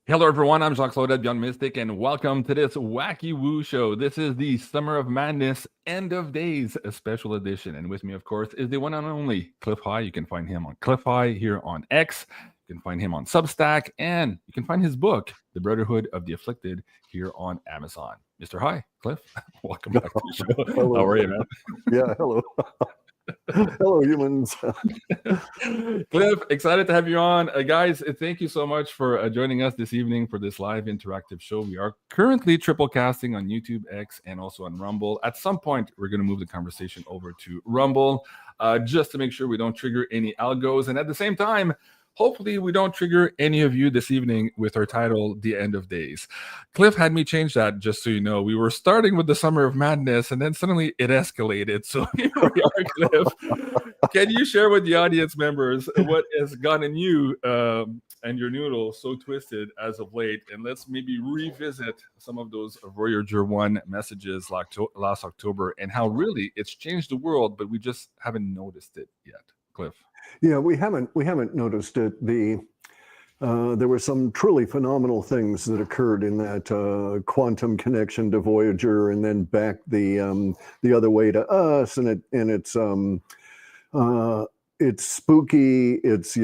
Hello, everyone. I'm Jean-Claude Beyond Mystic, and welcome to this Wacky Woo Show. This is the Summer of Madness End of Days a special edition. And with me, of course, is the one and only Cliff High. You can find him on Cliff High here on X. You can find him on Substack, and you can find his book, The Brotherhood of the Afflicted, here on Amazon. Mr. High, Cliff, welcome back to the show. Hello. How are you, man? Yeah, hello. Hello, humans. Cliff, excited to have you on. Guys, thank you so much for joining us this evening for this live interactive show. We are currently triple casting on YouTube, X, and also on Rumble. At some point, we're going to move the conversation over to Rumble just to make sure we don't trigger any algos. And at the same time, hopefully we don't trigger any of you this evening with our title, The End of Days. Cliff had me change that, just so you know. We were starting with the Summer of Madness, and then suddenly it escalated. So here we are, Cliff. Can you share with the audience members what has gotten you and your noodle so twisted as of late? And let's maybe revisit some of those Voyager 1 messages last October and how really it's changed the world, but we just haven't noticed it yet. Cliff. Yeah, we haven't noticed it. There were some truly phenomenal things that occurred in that quantum connection to Voyager, and then back the other way to us, and it's spooky. It's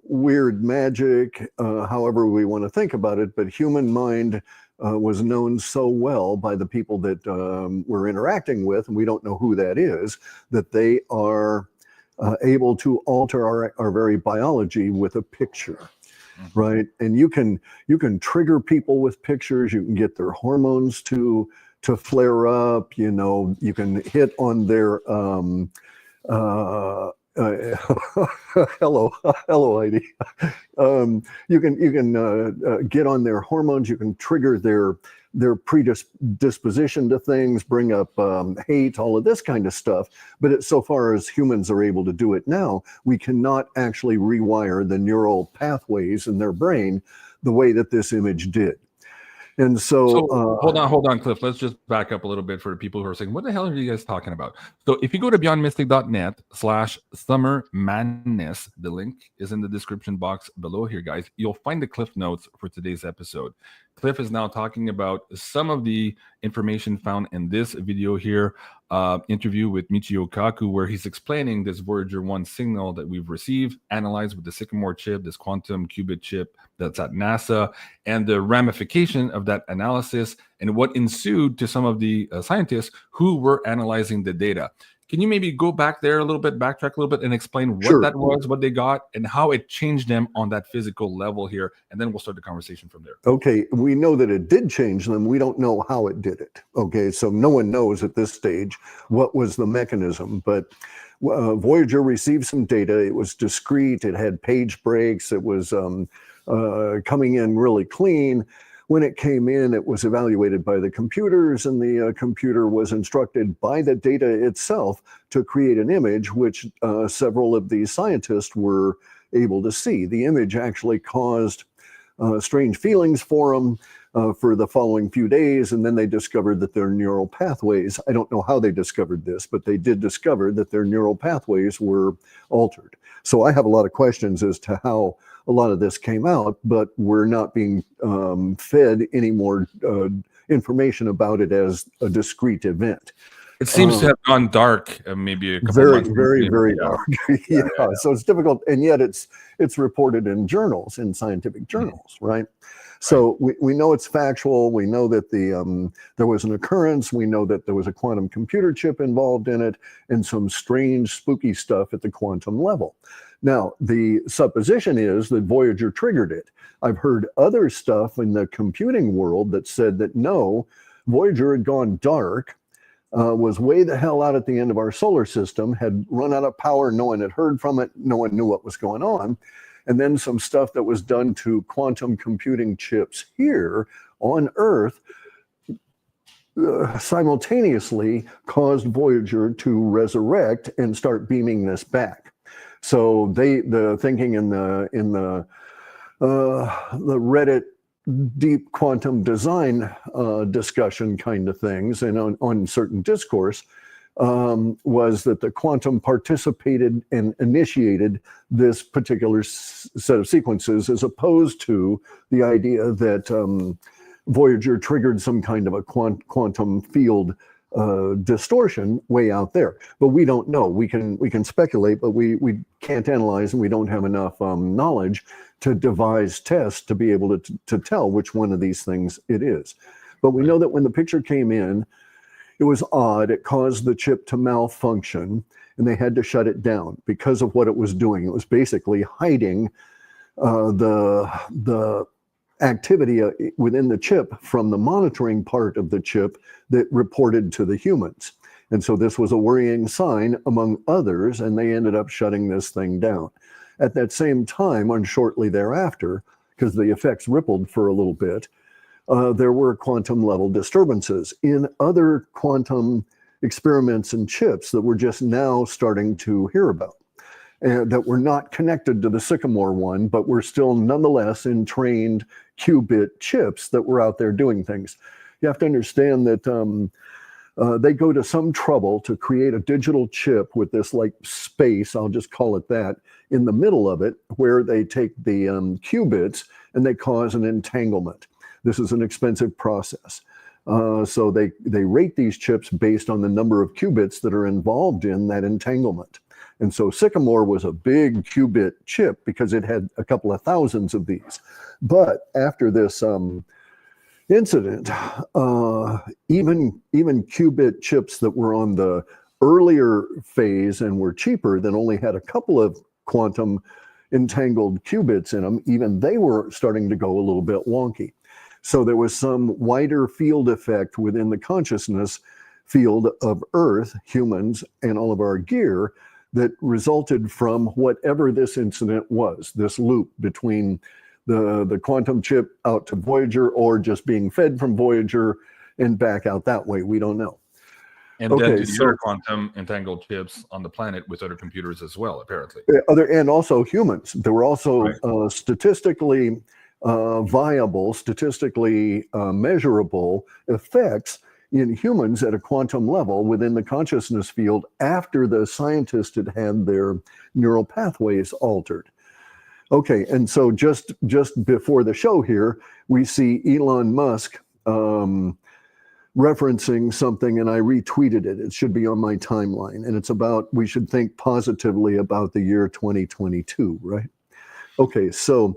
weird magic. However we want to think about it, but human mind was known so well by the people that we're interacting with, and we don't know who that is, that they are able to alter our very biology with a picture, right? And you can trigger people with pictures. You can get their hormones to flare up. You can hit on their hello Heidi. You can get on their hormones. You can trigger their predisposition to things, bring up hate, all of this kind of stuff. But so far as humans are able to do it now, we cannot actually rewire the neural pathways in their brain the way that this image did. And so hold on, Cliff. Let's just back up a little bit for the people who are saying, what the hell are you guys talking about? So if you go to beyondmystic.net/summer madness, the link is in the description box below here, guys. You'll find the Cliff notes for today's episode. Cliff is now talking about some of the information found in this video here, interview with Michio Kaku, where he's explaining this Voyager 1 signal that we've received, analyzed with the Sycamore chip, this quantum qubit chip that's at NASA, and the ramification of that analysis and what ensued to some of the scientists who were analyzing the data. Can you maybe go back there a little bit, backtrack a little bit, and explain what that was, what they got, and how it changed them on that physical level here? And then we'll start the conversation from there. Okay, we know that it did change them. We don't know how it did it. Okay, so no one knows at this stage what was the mechanism. But Voyager received some data. It was discrete. It had page breaks. It was coming in really clean. When it came in, it was evaluated by the computers, and the computer was instructed by the data itself to create an image, which several of these scientists were able to see. The image actually caused strange feelings for them for the following few days, and then they discovered that their neural pathways, I don't know how they discovered this, but they did discover that their neural pathways were altered. So I have a lot of questions as to how a lot of this came out, but we're not being fed any more information about it as a discrete event. It seems to have gone dark, maybe a couple months. Very dark. Yeah. So it's difficult, and yet it's reported in journals, in scientific journals, right? So we know it's factual. We know that there was an occurrence. We know that there was a quantum computer chip involved in it, and some strange, spooky stuff at the quantum level. Now, the supposition is that Voyager triggered it. I've heard other stuff in the computing world that said that no, Voyager had gone dark, was way the hell out at the end of our solar system, had run out of power. No one had heard from it. No one knew what was going on. And then some stuff that was done to quantum computing chips here on Earth simultaneously caused Voyager to resurrect and start beaming this back. So the thinking in the Reddit deep quantum design discussion kind of things, and on certain discourse, was that the quantum participated and initiated this particular set of sequences, as opposed to the idea that Voyager triggered some kind of a quantum field distortion way out there. But we don't know. We can speculate, but we can't analyze, and we don't have enough knowledge to devise tests to be able to tell which one of these things it is. But we know that when the picture came in, it was odd. It caused the chip to malfunction, and they had to shut it down because of what it was doing. It was basically hiding the activity within the chip from the monitoring part of the chip that reported to the humans. And so this was a worrying sign among others, and they ended up shutting this thing down. At that same time, and shortly thereafter, because the effects rippled for a little bit, there were quantum level disturbances in other quantum experiments and chips that we're just now starting to hear about, and that were not connected to the Sycamore one, but were still nonetheless entrained qubit chips that were out there doing things. You have to understand that they go to some trouble to create a digital chip with this like space, I'll just call it that, in the middle of it, where they take the qubits and they cause an entanglement. This is an expensive process. So they rate these chips based on the number of qubits that are involved in that entanglement. And so Sycamore was a big qubit chip because it had a couple of thousands of these. But after this incident, even qubit chips that were on the earlier phase and were cheaper, that only had a couple of quantum entangled qubits in them, even they were starting to go a little bit wonky. So there was some wider field effect within the consciousness field of Earth, humans, and all of our gear that resulted from whatever this incident was, this loop between the quantum chip out to Voyager, or just being fed from Voyager and back out that way. We don't know. And then the other quantum entangled chips on the planet with other computers as well, apparently. And also humans. There were also statistically viable, statistically measurable effects in humans at a quantum level within the consciousness field after the scientists had their neural pathways altered. Okay, and so just before the show here, we see Elon Musk referencing something, and I retweeted it. It should be on my timeline, and it's about we should think positively about the year 2022, right? Okay, so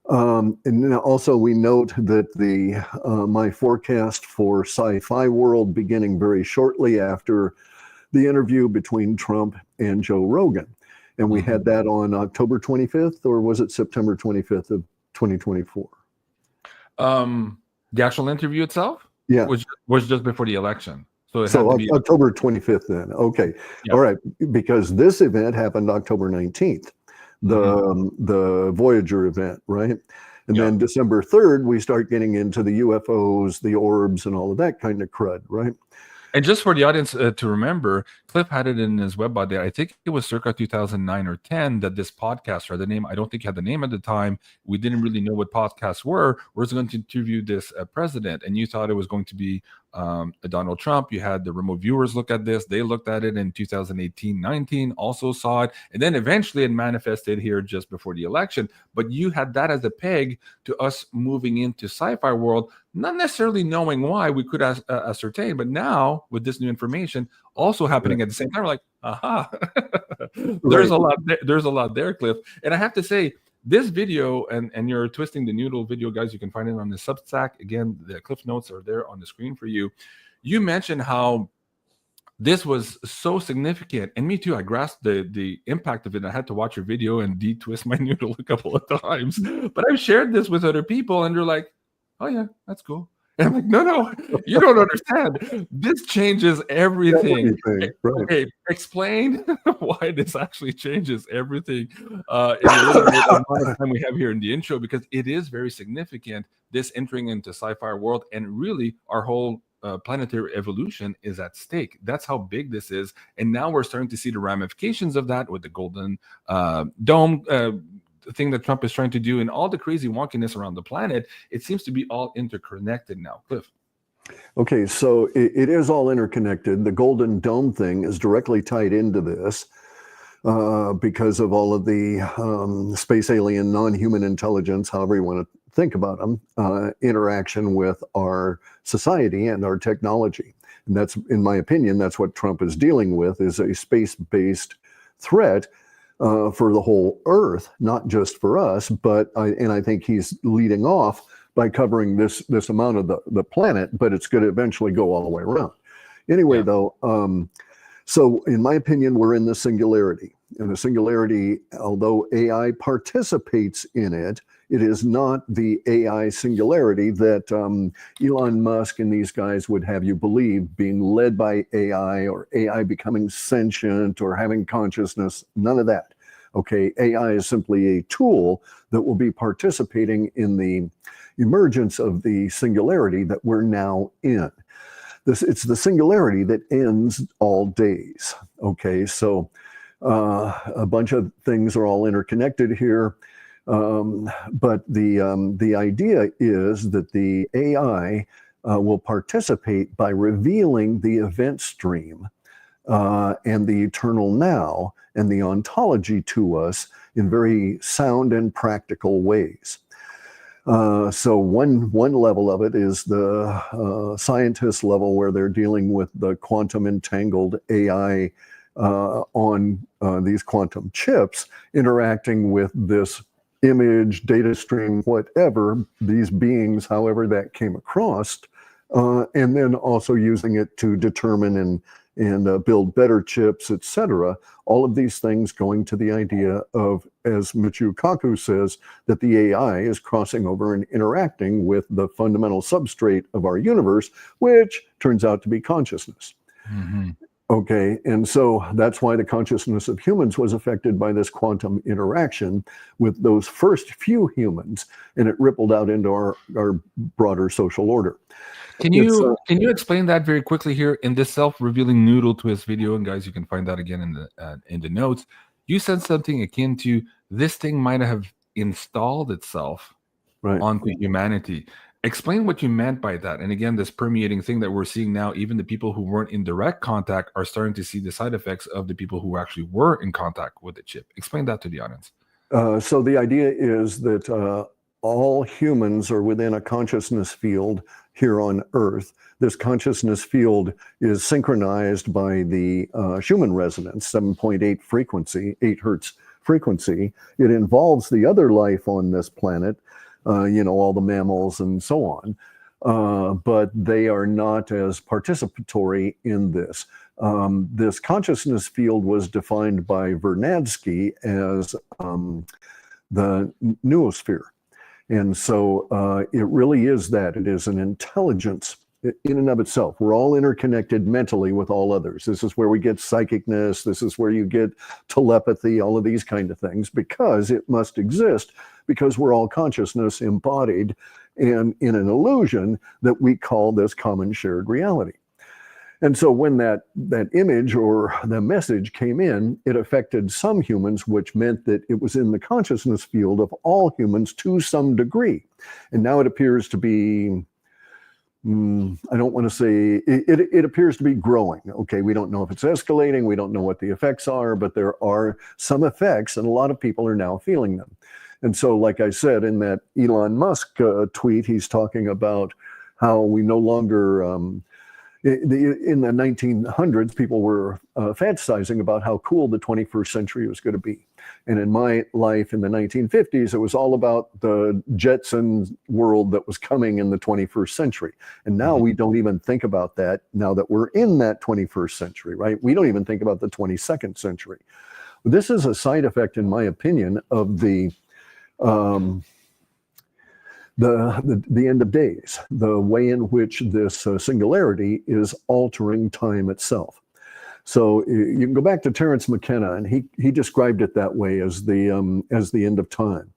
and also we note that the my forecast for Sci-Fi World beginning very shortly after the interview between Trump and Joe Rogan. And we had that on October 25th, or was it September 25th of 2024? The actual interview itself? Yeah. Was just before the election. So October 25th then. Okay. Yep. All right. Because this event happened October 19th, the Voyager event, right? And then December 3rd, we start getting into the UFOs, the orbs, and all of that kind of crud, right? And just for the audience to remember, Cliff had it in his web body. I think it was circa 2009 or 10 that this podcast, or the name, I don't think he had the name at the time. We didn't really know what podcasts were. We're going to interview this president, and you thought it was going to be Donald Trump. You had the remote viewers look at this. They looked at it in 2018-19, also saw it. And then eventually it manifested here just before the election. But you had that as a peg to us moving into Sci-Fi World, not necessarily knowing why. We could ascertain. But now, with this new information also happening at the same time, we're like, aha, there's a lot there, Cliff. And I have to say, this video and your Twisting the Noodle video, guys, you can find it on the Substack. Again, the Cliff notes are there on the screen for you. You mentioned how this was so significant, and me too. I grasped the impact of it. I had to watch your video and de-twist my noodle a couple of times. But I've shared this with other people, and they're like, "Oh yeah, that's cool." And I'm like, no, you don't understand. This changes everything. Right. Okay, explain why this actually changes everything in a little bit of time we have here in the intro, because it is very significant, this entering into Sci-Fi World, and really our whole planetary evolution is at stake. That's how big this is. And now we're starting to see the ramifications of that with the Golden Dome thing that Trump is trying to do, and all the crazy wonkiness around the planet. It seems to be all interconnected now. Cliff. Okay, so it is all interconnected. The Golden Dome thing is directly tied into this because of all of the space alien, non-human intelligence, however you want to think about them, interaction with our society and our technology. And that's, in my opinion, that's what Trump is dealing with, is a space-based threat for the whole Earth, not just for us, but I think he's leading off by covering this amount of the planet, but it's going to eventually go all the way around. Anyway, though, so in my opinion, we're in the singularity. And the singularity, although AI participates in it, it is not the AI singularity that Elon Musk and these guys would have you believe, being led by AI or AI becoming sentient or having consciousness. None of that. Okay, AI is simply a tool that will be participating in the emergence of the singularity that we're now in. It's the singularity that ends all days. Okay, so a bunch of things are all interconnected here, but the idea is that the AI will participate by revealing the event stream and the eternal now and the ontology to us in very sound and practical ways. So one level of it is the scientist level, where they're dealing with the quantum entangled AI on these quantum chips, interacting with this image, data stream, whatever, these beings, however that came across, and then also using it to determine and build better chips, etc. All of these things going to the idea of, as Michio Kaku says, that the AI is crossing over and interacting with the fundamental substrate of our universe, which turns out to be consciousness. Mm-hmm. Okay, and so that's why the consciousness of humans was affected by this quantum interaction with those first few humans, and it rippled out into our broader social order. Can you explain that very quickly here in this self-revealing noodle twist video? And guys, you can find that again in the notes. You said something akin to this thing might have installed itself onto humanity. Explain what you meant by that. And again, this permeating thing that we're seeing now, even the people who weren't in direct contact are starting to see the side effects of the people who actually were in contact with the chip. Explain that to the audience. So the idea is that all humans are within a consciousness field here on Earth. This consciousness field is synchronized by the Schumann resonance, 7.8 frequency, 8 hertz frequency. It involves the other life on this planet, all the mammals and so on, but they are not as participatory in this. This consciousness field was defined by Vernadsky as the noosphere. And so it really is that. It is an intelligence in and of itself. We're all interconnected mentally with all others. This is where we get psychicness. This is where you get telepathy, all of these kind of things, because it must exist, because we're all consciousness embodied and in an illusion that we call this common shared reality. And so when that image or the message came in, it affected some humans, which meant that it was in the consciousness field of all humans to some degree. And now it appears to be, I don't want to say, it appears to be growing. Okay, we don't know if it's escalating. We don't know what the effects are, but there are some effects, and a lot of people are now feeling them. And so, like I said, in that Elon Musk tweet, he's talking about how we no longer... in the 1900s, people were fantasizing about how cool the 21st century was going to be. And in my life in the 1950s, it was all about the Jetsons world that was coming in the 21st century. And now we don't even think about that now that we're in that 21st century, right? We don't even think about the 22nd century. This is a side effect, in my opinion, of the end of days, the way in which this singularity is altering time itself. So you can go back to Terence McKenna, and he described it that way as the end of time.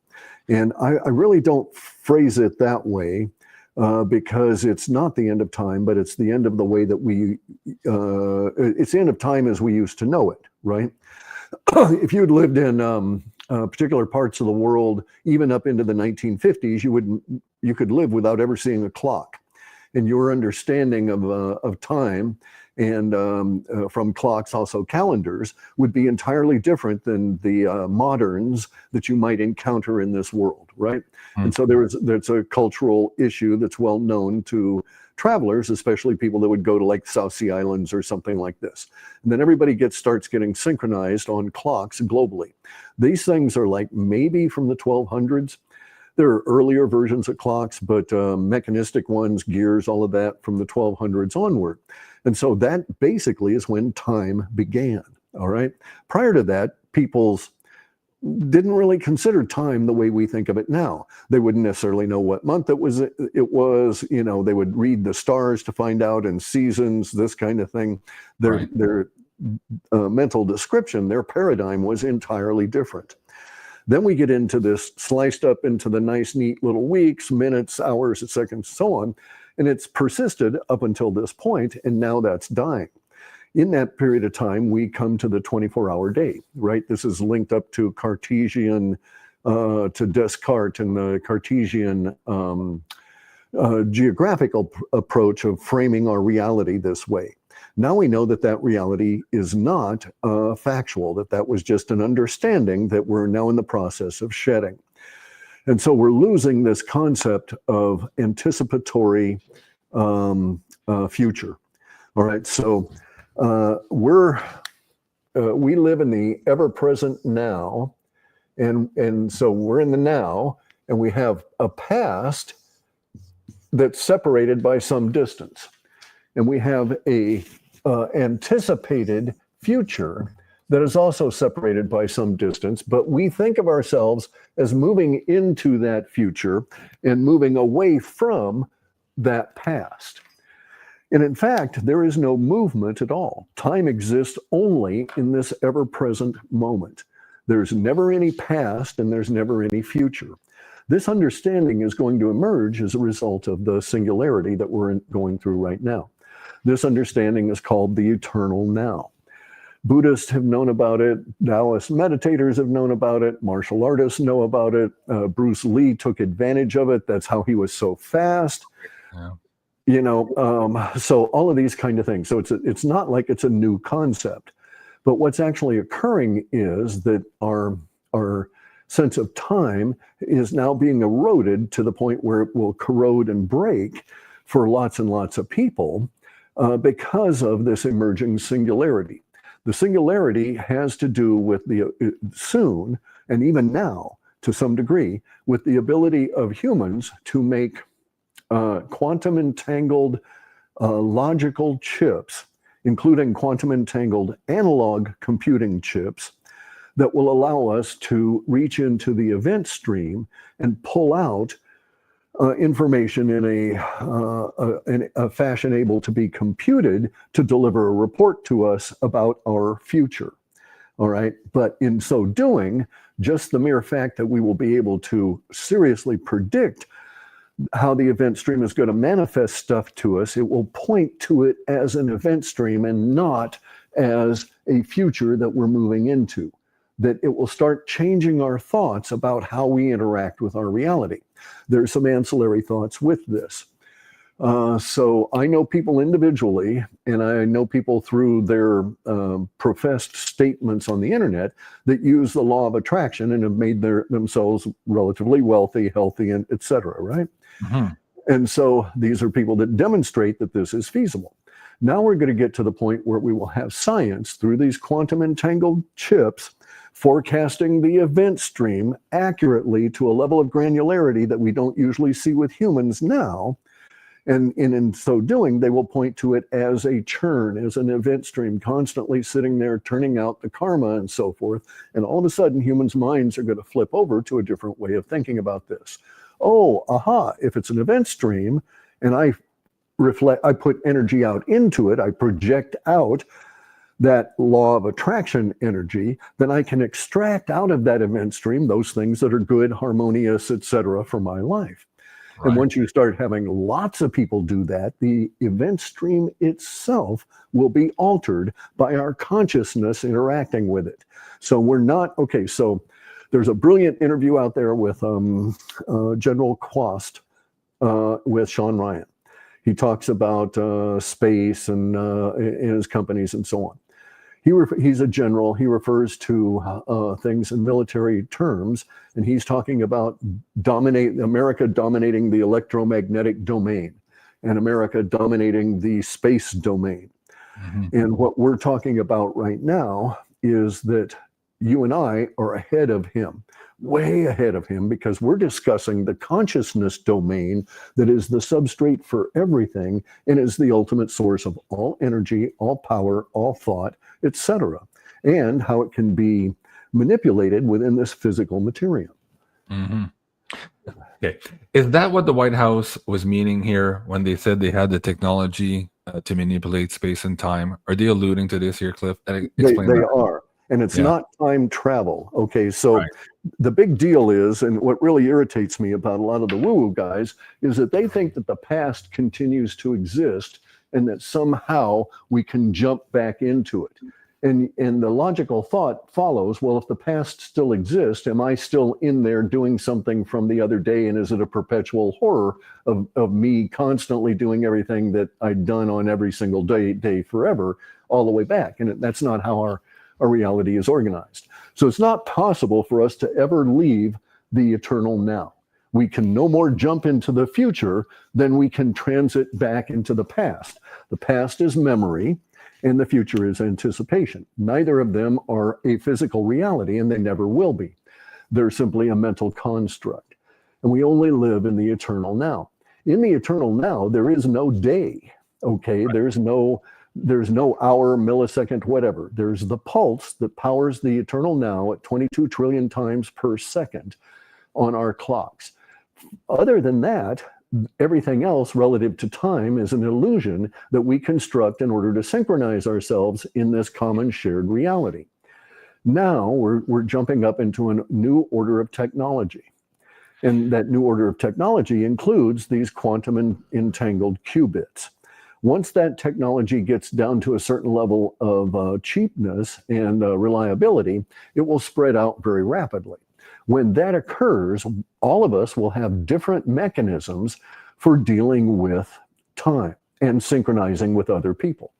And I really don't phrase it that way because it's not the end of time, but it's the end of the way that it's the end of time as we used to know it, right? If you'd lived in particular parts of the world, even up into the 1950s, you could live without ever seeing a clock. and your understanding of time and from clocks, also calendars, would be entirely different than the moderns that you might encounter in this world, right? And so there's a cultural issue that's well known to travelers, especially people that would go to like South Sea Islands or something like this. And then everybody starts getting synchronized on clocks globally. These things are like maybe from the 1200s. There are earlier versions of clocks, but mechanistic ones, gears, all of that from the 1200s onward. And so that basically is when time began, all right? Prior to that, people's didn't really consider time the way we think of it now. They wouldn't necessarily know what month it was, you know, they would read the stars to find out, and seasons, this kind of thing. Their mental description, their paradigm was entirely different. Then we get into this sliced up into the nice, neat little weeks, minutes, hours, seconds, so on. And it's persisted up until this point, and now that's dying. In that period of time, we come to the 24-hour day, right? This is linked up to Cartesian, to Descartes and the Cartesian geographical approach of framing our reality this way. Now we know that that reality is not factual, that was just an understanding that we're now in the process of shedding. And so we're losing this concept of anticipatory future. All right, so we live in the ever-present now, and so we're in the now, and we have a past that's separated by some distance, and we have a anticipated future that is also separated by some distance, but we think of ourselves as moving into that future and moving away from that past. And in fact, there is no movement at all. Time exists only in this ever-present moment. There's never any past and there's never any future. This understanding is going to emerge as a result of the singularity that we're going through right now. This understanding is called the eternal now. Buddhists have known about it. Taoist meditators have known about it. Martial artists know about it. Bruce Lee took advantage of it. That's how he was so fast. Yeah. You know, so all of these kind of things. So it's not like it's a new concept, but what's actually occurring is that our sense of time is now being eroded to the point where it will corrode and break for lots and lots of people because of this emerging singularity. The singularity has to do with the soon, and even now to some degree, with the ability of humans to make quantum entangled logical chips, including quantum entangled analog computing chips, that will allow us to reach into the event stream and pull out information in a fashion able to be computed to deliver a report to us about our future. All right, but in so doing, just the mere fact that we will be able to seriously predict how the event stream is going to manifest stuff to us, it will point to it as an event stream and not as a future that we're moving into. That it will start changing our thoughts about how we interact with our reality. There's some ancillary thoughts with this. So I know people individually, and I know people through their professed statements on the internet that use the law of attraction and have made themselves relatively wealthy, healthy, and et cetera, right? Mm-hmm. And so these are people that demonstrate that this is feasible. Now we're going to get to the point where we will have science through these quantum entangled chips forecasting the event stream accurately to a level of granularity that we don't usually see with humans now. And in so doing, they will point to it as a churn, as an event stream, constantly sitting there, turning out the karma and so forth. And all of a sudden, humans' minds are going to flip over to a different way of thinking about this. Oh, aha, if it's an event stream, and I put energy out into it, I project out that law of attraction energy, then I can extract out of that event stream those things that are good, harmonious, etc. for my life. Right. And once you start having lots of people do that, the event stream itself will be altered by our consciousness interacting with it. So we're not, okay, so there's a brilliant interview out there with General Quas with Sean Ryan. He talks about space and in his companies and so on. He's a general. He refers to things in military terms, and he's talking about America dominating the electromagnetic domain and America dominating the space domain. Mm-hmm. And what we're talking about right now is that you and I are ahead of him, way ahead of him, because we're discussing the consciousness domain that is the substrate for everything and is the ultimate source of all energy, all power, all thought, etc., and how it can be manipulated within this physical material. Mm-hmm. Okay. Is that what the White House was meaning here when they said they had the technology to manipulate space and time? Are they alluding to this here, Cliff? They that. are. And it's not time travel. Okay, so Right. The big deal is, and what really irritates me about a lot of the woo-woo guys, is that they think that the past continues to exist and that somehow we can jump back into it. And the logical thought follows, well, if the past still exists, am I still in there doing something from the other day? And is it a perpetual horror of me constantly doing everything that I'd done on every single day forever, all the way back? And that's not how our reality is organized. So it's not possible for us to ever leave the eternal now. We can no more jump into the future than we can transit back into the past. The past is memory, and the future is anticipation. Neither of them are a physical reality, and they never will be. They're simply a mental construct. And we only live in the eternal now. In the eternal now, there is no day, okay? Right. There's no hour, millisecond, whatever. There's the pulse that powers the eternal now at 22 trillion times per second on our clocks. Other than that, everything else relative to time is an illusion that we construct in order to synchronize ourselves in this common shared reality. Now we're jumping up into a new order of technology. And that new order of technology includes these quantum entangled qubits. Once that technology gets down to a certain level of cheapness and reliability, it will spread out very rapidly. When that occurs, all of us will have different mechanisms for dealing with time and synchronizing with other people.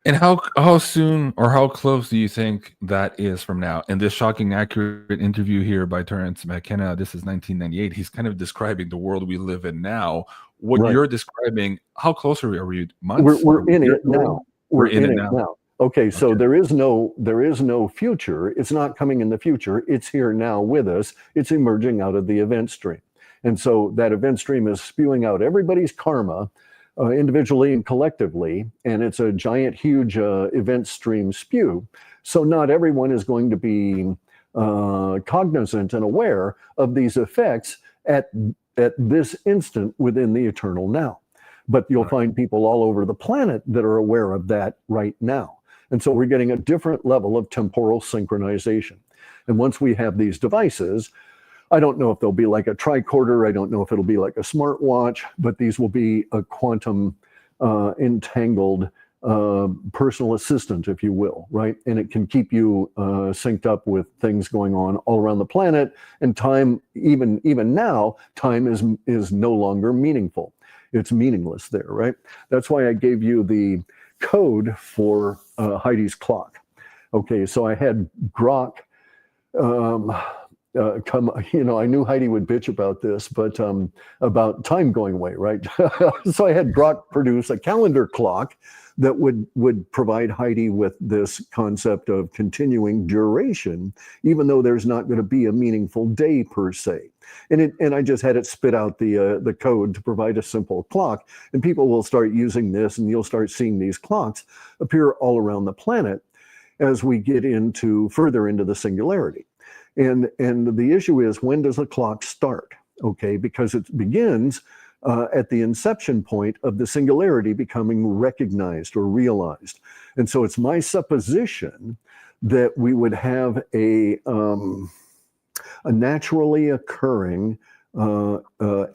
And how soon or how close do you think that is from now? In this shocking accurate interview here by Terence McKenna, this is 1998, he's kind of describing the world we live in now. What you're describing, how close are we? Months? We're in it now. We're in it now. Okay, so there is no future. It's not coming in the future. It's here now with us. It's emerging out of the event stream. And so that event stream is spewing out everybody's karma, individually and collectively, and it's a giant, huge event stream spew. So not everyone is going to be cognizant and aware of these effects at this instant within the eternal now. But you'll find people all over the planet that are aware of that right now. And so we're getting a different level of temporal synchronization. And once we have these devices, I don't know if they'll be like a tricorder. I don't know if it'll be like a smartwatch, but these will be a quantum entangled personal assistant, if you will, right? And it can keep you synced up with things going on all around the planet. And time, even now, time is no longer meaningful. It's meaningless there, right? That's why I gave you the code for Heidis Clock. Okay, so I had Grok I knew Heidi would bitch about this, but about time going away, right? So I had Grok produce a calendar clock that would provide Heidi with this concept of continuing duration, even though there's not going to be a meaningful day per se. And I just had it spit out the code to provide a simple clock, and people will start using this, and you'll start seeing these clocks appear all around the planet as we get further into the singularity. And the issue is, when does a clock start? Okay, because it begins at the inception point of the singularity becoming recognized or realized. And so it's my supposition that we would have a naturally occurring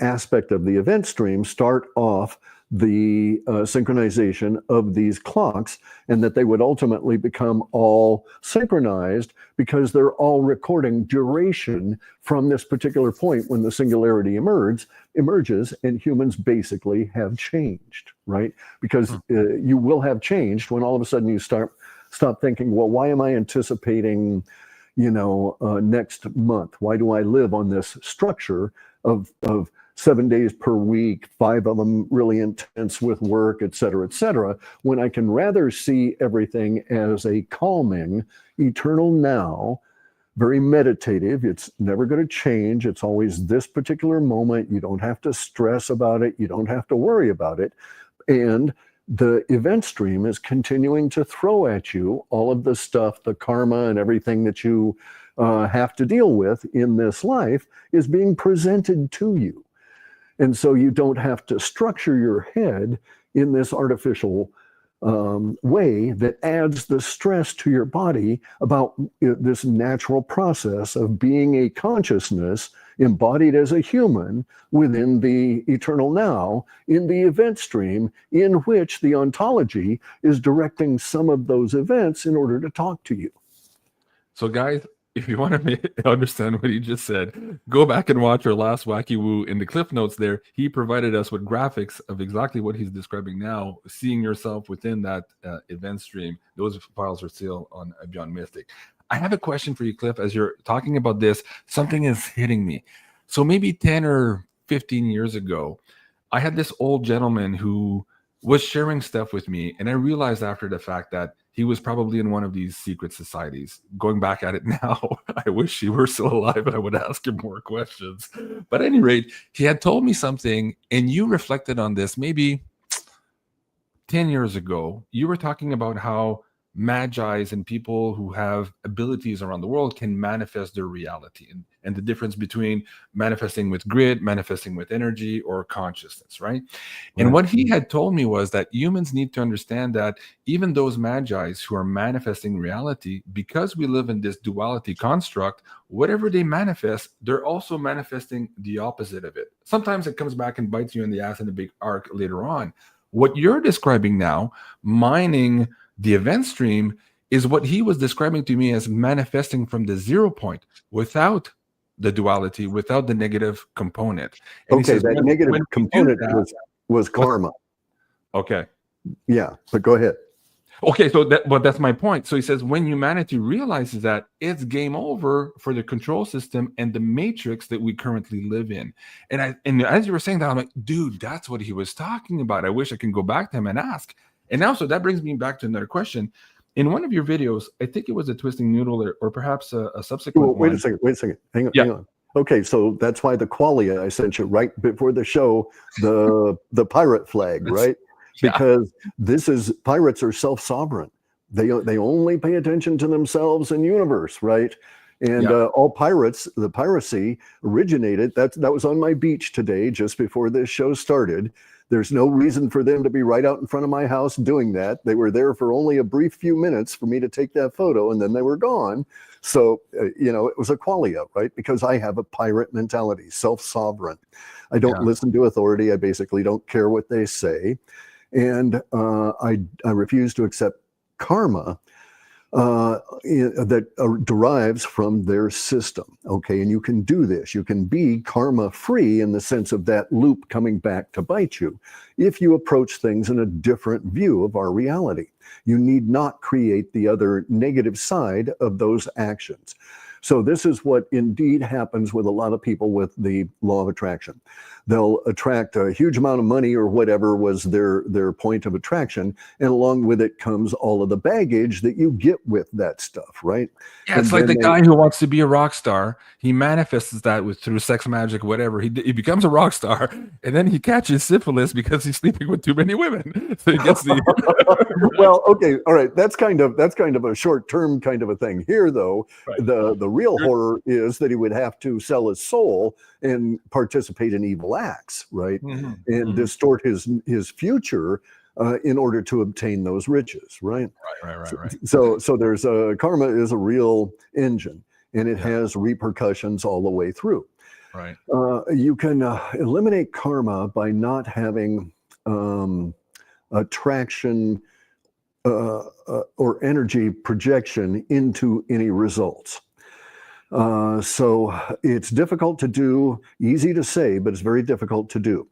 aspect of the event stream start off the synchronization of these clocks, and that they would ultimately become all synchronized because they're all recording duration from this particular point when the singularity emerges, and humans basically have changed, right? Because you will have changed when all of a sudden you stop thinking, well, why am I anticipating, next month? Why do I live on this structure of 7 days per week, 5 of them really intense with work, et cetera, when I can rather see everything as a calming, eternal now, very meditative. It's never going to change. It's always this particular moment. You don't have to stress about it. You don't have to worry about it. And the event stream is continuing to throw at you all of the stuff, the karma and everything that you have to deal with in this life is being presented to you. And so you don't have to structure your head in this artificial way that adds the stress to your body about this natural process of being a consciousness embodied as a human within the eternal now in the event stream in which the ontology is directing some of those events in order to talk to you. So guys, if you want to understand what he just said, go back and watch our last Wacky Woo. In the cliff notes there, he provided us with graphics of exactly what he's describing now, seeing yourself within that event stream. Those files are still on Beyond Mystic. I have a question for you, Cliff. As you're talking about this, something is hitting me. So maybe 10 or 15 years ago, I had this old gentleman who was sharing stuff with me, and I realized after the fact that he was probably in one of these secret societies. Going back at it now, I wish he were still alive and I would ask him more questions. But at any rate, he had told me something, and you reflected on this maybe 10 years ago. You were talking about how magi's and people who have abilities around the world can manifest their reality, and the difference between manifesting with grid, manifesting with energy, or consciousness, right? And what he had told me was that humans need to understand that even those magi's who are manifesting reality, because we live in this duality construct, whatever they manifest, they're also manifesting the opposite of it. Sometimes it comes back and bites you in the ass in a big arc later on. What you're describing now, mining the event stream, is what he was describing to me as manifesting from the 0 point without the duality, without the negative component. And okay, says, that negative component was karma. Okay. Yeah, but go ahead. Okay, so that's my point. So he says when humanity realizes that, it's game over for the control system and the matrix that we currently live in. And as you were saying that, I'm like, dude, that's what he was talking about. I wish I can go back to him and ask. And now, so that brings me back to another question. In one of your videos, I think it was a Twisting Noodle or perhaps a subsequent one. Wait a second. Hang on. Okay, so that's why the qualia I sent you right before the show, the pirate flag, right? Because pirates are self-sovereign. They only pay attention to themselves and universe, right? And all pirates, the piracy originated, that was on my beach today, just before this show started. There's no reason for them to be right out in front of my house doing that. They were there for only a brief few minutes for me to take that photo, and then they were gone. So, it was a qualia, right? Because I have a pirate mentality, self-sovereign. I don't listen to authority. I basically don't care what they say. And I refuse to accept karma that derives from their system. Okay, and you can do this. You can be karma free in the sense of that loop coming back to bite you if you approach things in a different view of our reality. You need not create the other negative side of those actions. So this is what indeed happens with a lot of people with the law of attraction. They'll attract a huge amount of money or whatever was their point of attraction, and along with it comes all of the baggage that you get with that stuff, right? Yeah, it's like the guy who wants to be a rock star. He manifests that through sex magic, whatever. He becomes a rock star, and then he catches syphilis because he's sleeping with too many women. So he gets the well, okay, all right. That's kind of a short-term kind of a thing. Here, though, the real horror is that he would have to sell his soul and participate in evil acts, right? And distort his future in order to obtain those riches, right? Right. So there's karma is a real engine, and it has repercussions all the way through. Right. You can eliminate karma by not having attraction or energy projection into any results. So it's difficult to do, easy to say, but it's very difficult to do.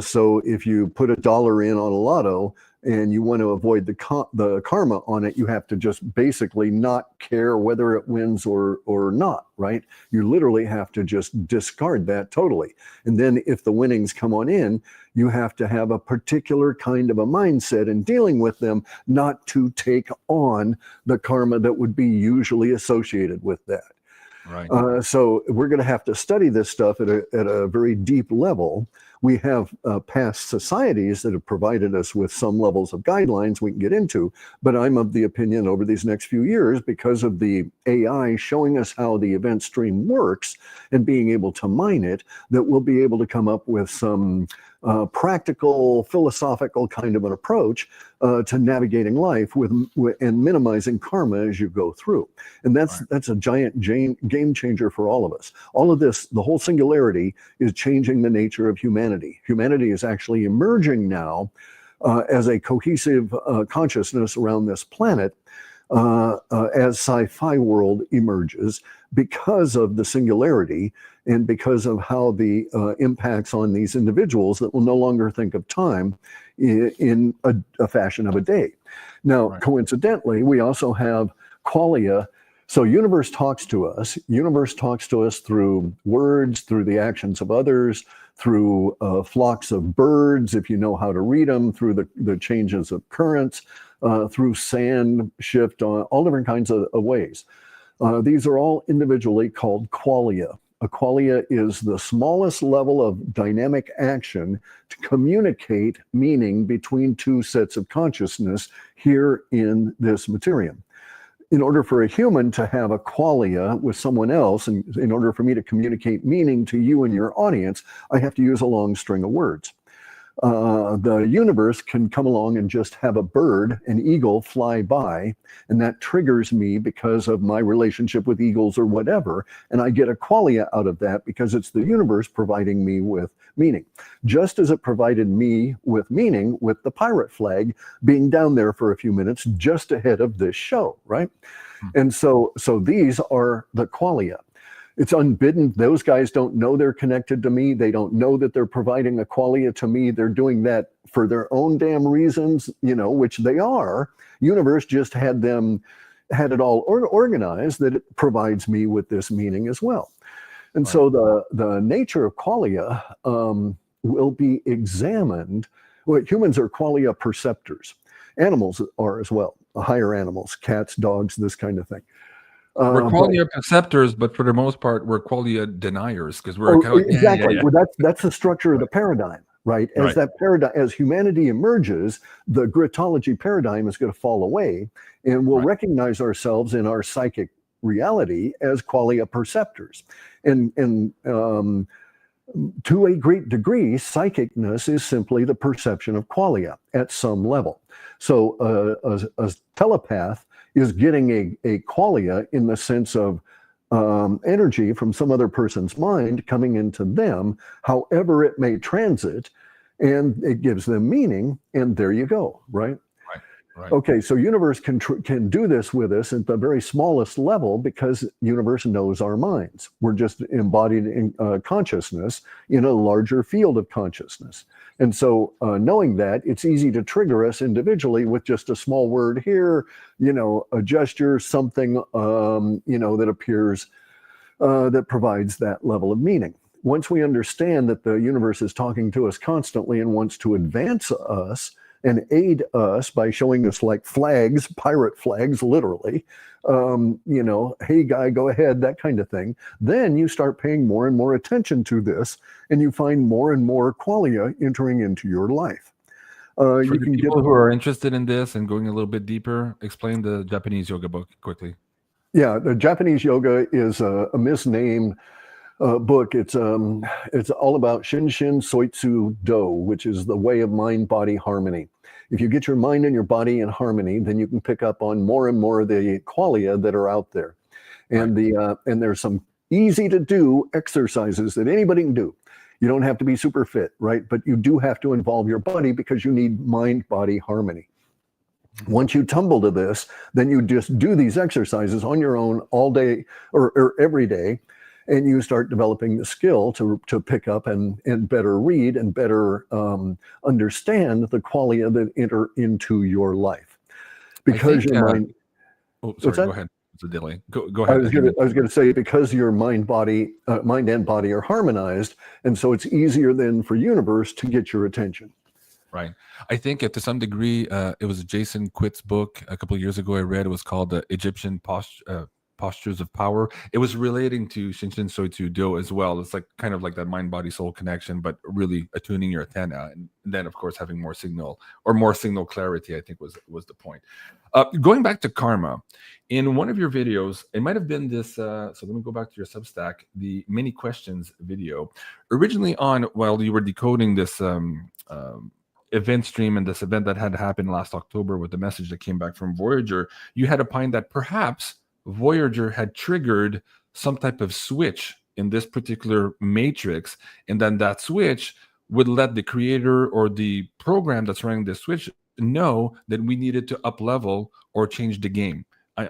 So if you put $1 in on a lotto and you want to avoid the karma on it, you have to just basically not care whether it wins or not, right? You literally have to just discard that totally. And then if the winnings come on in, you have to have a particular kind of a mindset in dealing with them, not to take on the karma that would be usually associated with that. Right. So we're going to have to study this stuff at a very deep level. We have past societies that have provided us with some levels of guidelines we can get into, but I'm of the opinion over these next few years, because of the AI showing us how the event stream works and being able to mine it, that we'll be able to come up with some practical, philosophical kind of an approach to navigating life and minimizing karma as you go through. And that's a giant game changer for all of us. All of this, the whole singularity, is changing the nature of humanity. Humanity is actually emerging now as a cohesive consciousness around this planet as sci-fi world emerges, because of the singularity and because of how the impacts on these individuals that will no longer think of time in a fashion of a day. Now, coincidentally, we also have qualia. So universe talks to us. Universe talks to us through words, through the actions of others, through flocks of birds, if you know how to read them, through the changes of currents, through sand shift, all different kinds of ways. These are all individually called qualia. A qualia is the smallest level of dynamic action to communicate meaning between two sets of consciousness here in this materium. In order for a human to have a qualia with someone else, and in order for me to communicate meaning to you and your audience, I have to use a long string of words. The universe can come along and just have a bird, an eagle, fly by, and that triggers me because of my relationship with eagles or whatever, and I get a qualia out of that because it's the universe providing me with meaning. Just as it provided me with meaning with the pirate flag being down there for a few minutes just ahead of this show, right? And so these are the qualia. It's unbidden. Those guys don't know they're connected to me. They don't know that they're providing a qualia to me. They're doing that for their own damn reasons, which they are. Universe just had it all organized that it provides me with this meaning as well. And so the nature of qualia will be examined. Well, humans are qualia perceptors. Animals are as well, higher animals, cats, dogs, this kind of thing. We're qualia perceptors, but for the most part, we're qualia deniers because we're exactly. Yeah. Well, that's the structure of the paradigm, right? As that paradigm, as humanity emerges, the gritology paradigm is going to fall away, and we'll recognize ourselves in our psychic reality as qualia perceptors, and to a great degree, psychicness is simply the perception of qualia at some level. So a telepath is getting a qualia in the sense of energy from some other person's mind coming into them, however it may transit, and it gives them meaning, and there you go, right? Right. Okay, so universe can do this with us at the very smallest level because universe knows our minds. We're just embodied in consciousness in a larger field of consciousness. And so knowing that, it's easy to trigger us individually with just a small word here, a gesture, something, that appears, that provides that level of meaning. Once we understand that the universe is talking to us constantly and wants to advance us and aid us by showing us like flags, pirate flags, literally, hey guy, go ahead, that kind of thing. Then you start paying more and more attention to this, and you find more and more qualia entering into your life. For the people who are interested in this and going a little bit deeper, explain the Japanese yoga book quickly. Yeah, the Japanese yoga is a misnamed book. It's all about Shinshin Soitsu Do, which is the way of mind-body harmony. If you get your mind and your body in harmony, then you can pick up on more and more of the qualia that are out there. And and there's some easy to do exercises that anybody can do. You don't have to be super fit, right? But you do have to involve your body because you need mind-body harmony. Once you tumble to this, then you just do these exercises on your own all day or every day, and you start developing the skill to pick up and better read and better understand the qualia that enter into your life. Because your mind... Oh, sorry, go ahead. It's a delay. Go ahead. I was going to say, because your mind and body are harmonized, and so it's easier then for universe to get your attention. Right. I think to some degree, it was Jason Quitt's book a couple of years ago I read. It was called Egyptian Postures of Power. It was relating to Shinshin Soitu Do as well. It's like kind of like that mind-body-soul connection, but really attuning your antenna. And then, of course, having more signal clarity, I think was the point. Going back to karma, in one of your videos, it might have been this, so let me go back to your Substack, the many questions video. Originally while you were decoding this event stream and this event that had happened last October with the message that came back from Voyager, you had opined that perhaps Voyager had triggered some type of switch in this particular matrix, and then that switch would let the creator or the program that's running the switch know that we needed to up level or change the game.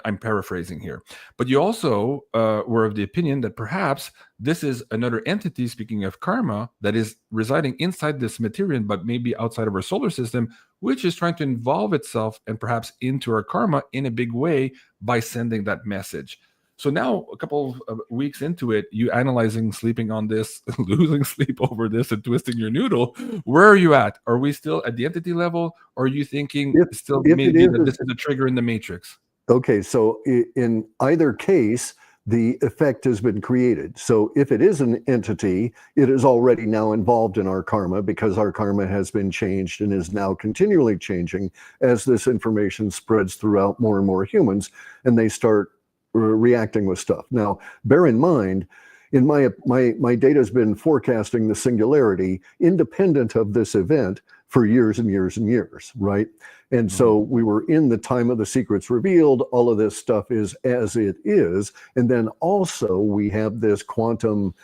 I'm paraphrasing here. But you also were of the opinion that perhaps this is another entity, speaking of karma, that is residing inside this material, but maybe outside of our solar system, which is trying to involve itself and perhaps into our karma in a big way by sending that message. So now, a couple of weeks into it, you analyzing, sleeping on this, losing sleep over this, and twisting your noodle. Where are you at? Are we still at the entity level, or are you thinking maybe that this is a trigger in the matrix? Okay, so in either case, the effect has been created. So if it is an entity, it is already now involved in our karma, because our karma has been changed and is now continually changing as this information spreads throughout more and more humans, and they start reacting with stuff. Now, bear in mind, in my data has been forecasting the singularity independent of this event for years and years and years, right? And so we were in the time of the secrets revealed. All of this stuff is as it is. And then also we have this quantum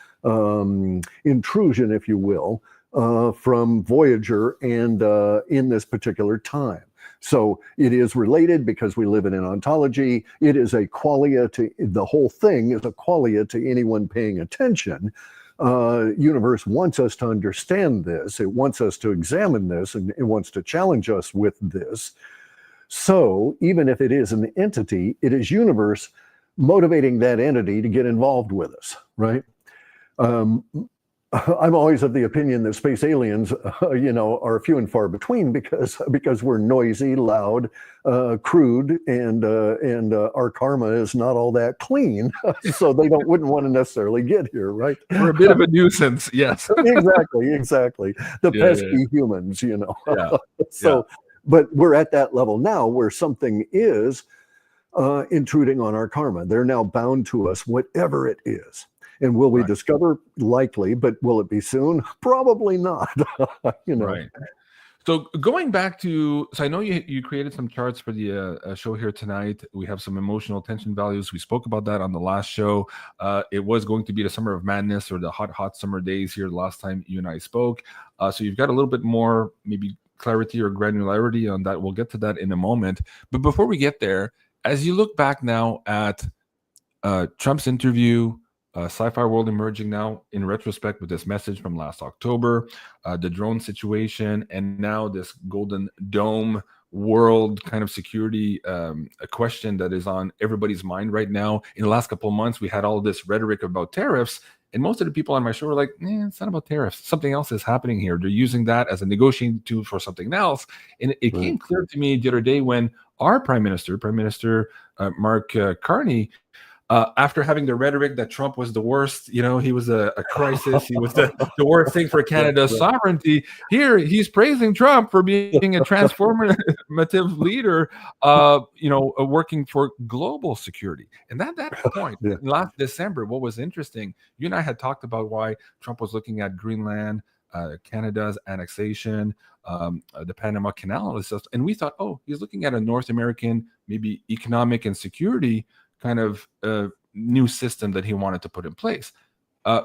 intrusion, if you will, from Voyager and in this particular time. So it is related because we live in an ontology. It is a qualia to, the whole thing is a qualia to anyone paying attention. Universe wants us to understand this. It wants us to examine this, and it wants to challenge us with this. So even if it is an entity, it is universe motivating that entity to get involved with us, right? I'm always of the opinion that space aliens, are few and far between because we're noisy, loud, crude, and our karma is not all that clean, so they wouldn't want to necessarily get here, right? We're a bit of a nuisance, yes. exactly. The pesky humans, Yeah. So, but we're at that level now where something is intruding on our karma. They're now bound to us, whatever it is. And will we discover? Likely, but will it be soon? Probably not. Right. So going back to, I know you created some charts for the show here tonight. We have some emotional tension values. We spoke about that on the last show. It was going to be the summer of madness, or the hot summer days here the last time you and I spoke. So you've got a little bit more maybe clarity or granularity on that. We'll get to that in a moment. But before we get there, as you look back now at Trump's interview, sci-fi world emerging now in retrospect with this message from last October, the drone situation, and now this Golden Dome world kind of security a question that is on everybody's mind right now. In the last couple of months, we had all this rhetoric about tariffs, and most of the people on my show were like, it's not about tariffs. Something else is happening here. They're using that as a negotiating tool for something else. And it came clear to me the other day when our Prime Minister Mark Carney, after having the rhetoric that Trump was the worst, he was a crisis, he was the worst thing for Canada's sovereignty. Here, he's praising Trump for being a transformative leader, working for global security. And that point, last December, what was interesting, you and I had talked about why Trump was looking at Greenland, Canada's annexation, the Panama Canal, and we thought, he's looking at a North American, maybe economic and security kind of new system that he wanted to put in place.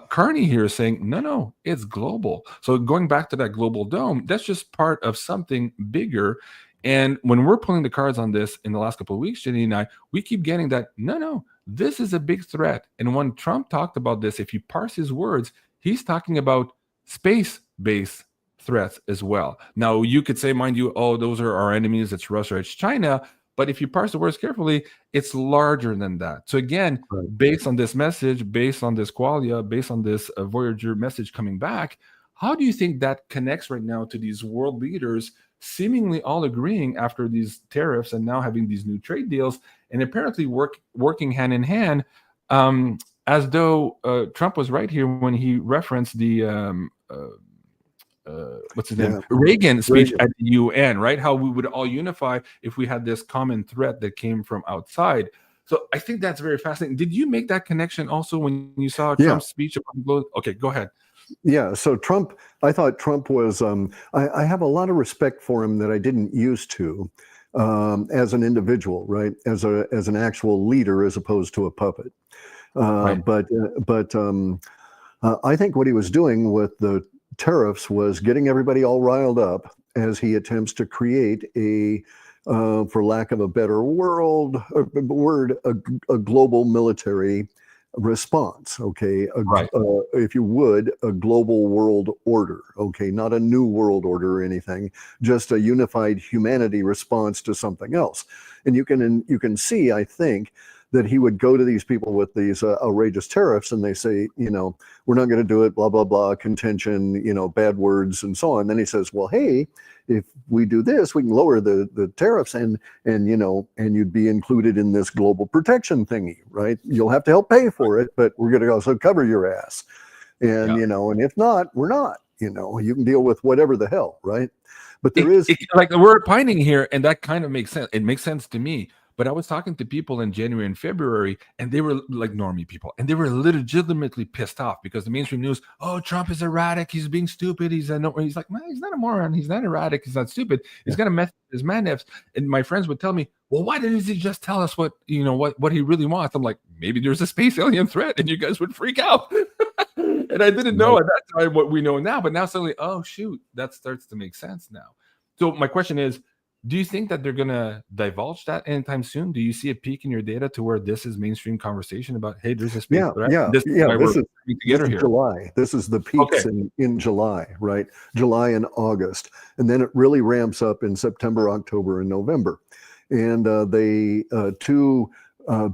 Carney here is saying, no, it's global. So going back to that global dome, that's just part of something bigger. And when we're pulling the cards on this in the last couple of weeks, Jenny and I, we keep getting that, no, this is a big threat. And when Trump talked about this, if you parse his words, he's talking about space-based threats as well. Now, you could say, mind you, oh, those are our enemies, it's Russia, it's China. But if you parse the words carefully, it's larger than that. So again, based on this message, based on this qualia, based on this Voyager message coming back, how do you think that connects right now to these world leaders seemingly all agreeing after these tariffs and now having these new trade deals and apparently working hand in hand, as though Trump was right here when he referenced the what's his name? Reagan speech at the UN, right? How we would all unify if we had this common threat that came from outside. So I think that's very fascinating. Did you make that connection also when you saw Trump's speech about the globe? Okay, go ahead. Yeah, so Trump, I thought Trump was, I have a lot of respect for him that I didn't used to as an individual, right? As an actual leader as opposed to a puppet. But I think what he was doing with the tariffs was getting everybody all riled up as he attempts to create a, for lack of a better word, a global military response, okay? If you would, a global world order, okay? Not a new world order or anything, just a unified humanity response to something else. And you can see, I think, that he would go to these people with these outrageous tariffs and they say, we're not going to do it, blah, blah, blah, contention, bad words and so on. Then he says, well, hey, if we do this, we can lower the tariffs and you'd be included in this global protection thingy, right? You'll have to help pay for it, but we're going to also cover your ass. And, and if not, we're not, you can deal with whatever the hell, right? But there is like we're pining here, and that kind of makes sense. It makes sense to me. But I was talking to people in January and February, and they were like normie people, and they were legitimately pissed off because the mainstream news, oh, Trump is erratic, he's being stupid, he's like, man, he's not a moron, he's not erratic, he's not stupid, he's got a mess his manifs. And my friends would tell me, well, why didn't he just tell us what he really wants? I'm like, maybe there's a space alien threat, and you guys would freak out. And I didn't know at that time what we know now, but now suddenly, oh shoot, that starts to make sense now. So my question is, do you think that they're going to divulge that anytime soon? Do you see a peak in your data to where this is mainstream conversation about, hey, there's a space threat? This is July. This is the peaks in July, right? July and August. And then it really ramps up in September, October, and November. And they two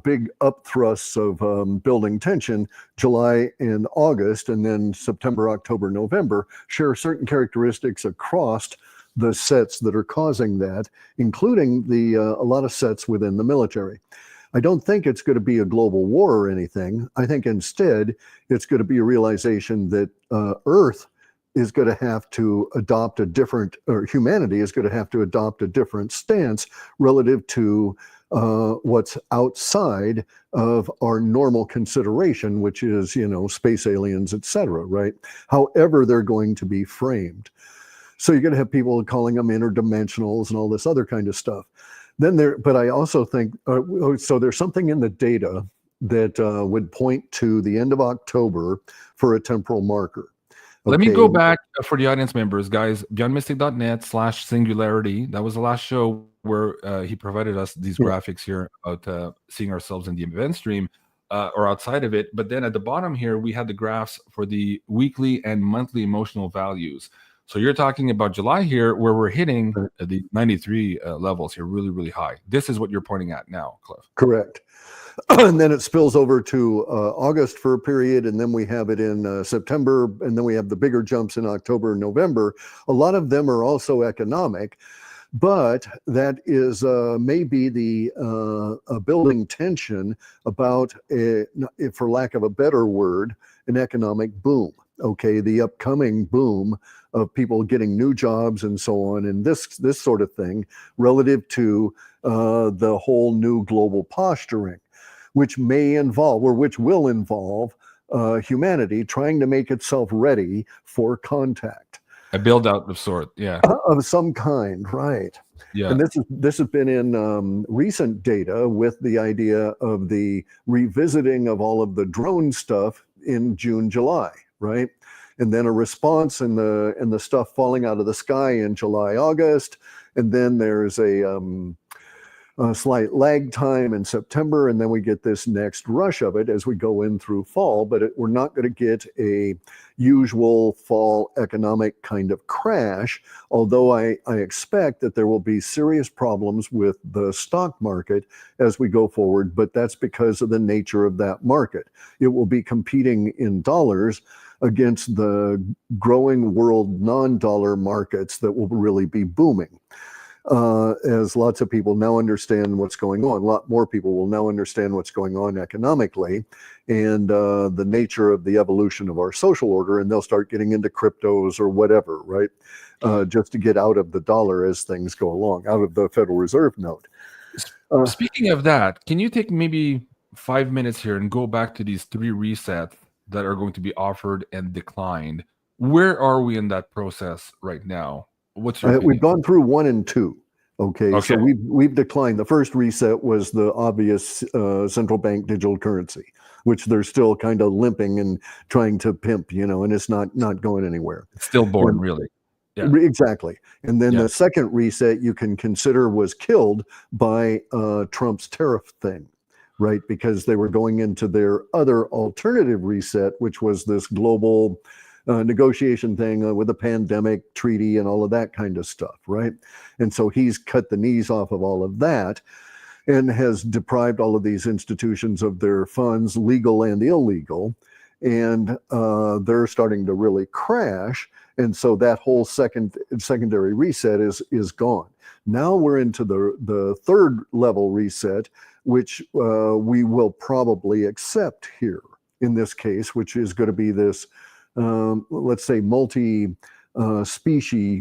big upthrusts of building tension, July and August, and then September, October, November, share certain characteristics across the sets that are causing that, including a lot of sets within the military. I don't think it's going to be a global war or anything. I think instead it's going to be a realization that Earth is going to have to adopt humanity is going to have to adopt a different stance relative to what's outside of our normal consideration, which is, space aliens, etc., right? However they're going to be framed. So you're going to have people calling them interdimensionals and all this other kind of stuff. But I also think, so there's something in the data that would point to the end of October for a temporal marker. Okay. Let me go back for the audience members, guys. BeyondMystic.net/singularity. That was the last show where he provided us these graphics here about seeing ourselves in the event stream or outside of it. But then at the bottom here, we had the graphs for the weekly and monthly emotional values. So you're talking about July here, where we're hitting the 93 levels here, really, really high. This is what you're pointing at now, Cliff. Correct. And then it spills over to August for a period, and then we have it in September, and then we have the bigger jumps in October and November. A lot of them are also economic, but that is maybe the building tension about, for lack of a better word, an economic boom. Okay, the upcoming boom of people getting new jobs and so on, and this sort of thing relative to the whole new global posturing, which may involve, or which will involve, humanity trying to make itself ready for contact. A build out of sort, yeah. Of some kind, right. Yeah. And this has been in recent data with the idea of the revisiting of all of the drone stuff in June, July, right? And then a response and the stuff falling out of the sky in July, August. And then there's a slight lag time in September, and then we get this next rush of it as we go in through fall, but we're not going to get a usual fall economic kind of crash, although I expect that there will be serious problems with the stock market as we go forward, but that's because of the nature of that market. It will be competing in dollars against the growing world non-dollar markets that will really be booming. As lots of people now understand what's going on, a lot more people will now understand what's going on economically and the nature of the evolution of our social order, and they'll start getting into cryptos or whatever, right? Just to get out of the dollar as things go along, out of the Federal Reserve note. Speaking of that, can you take maybe 5 minutes here and go back to these 3 resets that are going to be offered and declined? Where are we in that process right now? What's your opinion? We've gone through 1 and 2. Okay, so we've declined. The first reset was the obvious central bank digital currency, which they're still kind of limping and trying to pimp, and it's not going anywhere. It's stillborn, really. Yeah. Exactly. And then the second reset you can consider was killed by Trump's tariff thing, right? Because they were going into their other alternative reset, which was this global negotiation thing with the pandemic treaty and all of that kind of stuff, right? And so he's cut the knees off of all of that and has deprived all of these institutions of their funds, legal and illegal, and they're starting to really crash. And so that whole secondary reset is gone. Now we're into the third level reset, which we will probably accept here in this case, which is going to be this let's say multi-species